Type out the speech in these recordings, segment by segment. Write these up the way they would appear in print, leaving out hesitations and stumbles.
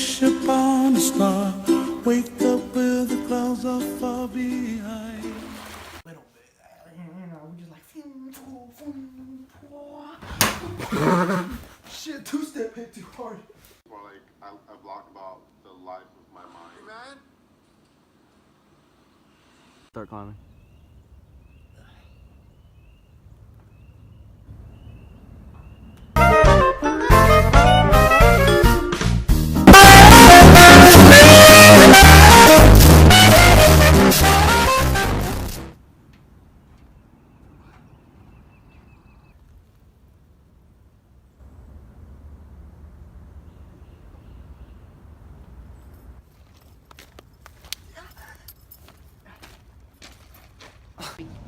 wish upon a star. Wake up with the clouds are far behind. Little bit, we just like shit, two-step hit too hard. Or like I vlog about the life of my mind. Man. Start climbing.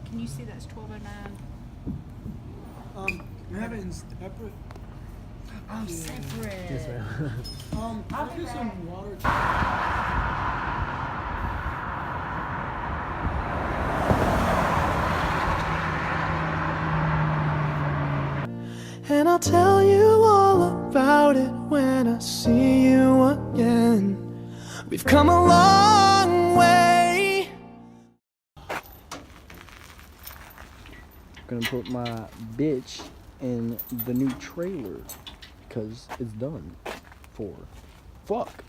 Can you see that's 1209? You have it in separate. Oh, separate. Yes, ma'am. I'll get some water. And I'll tell you all about it when I see you again. We've come a long way. Gonna put my bitch in the new trailer because it's done for fuck.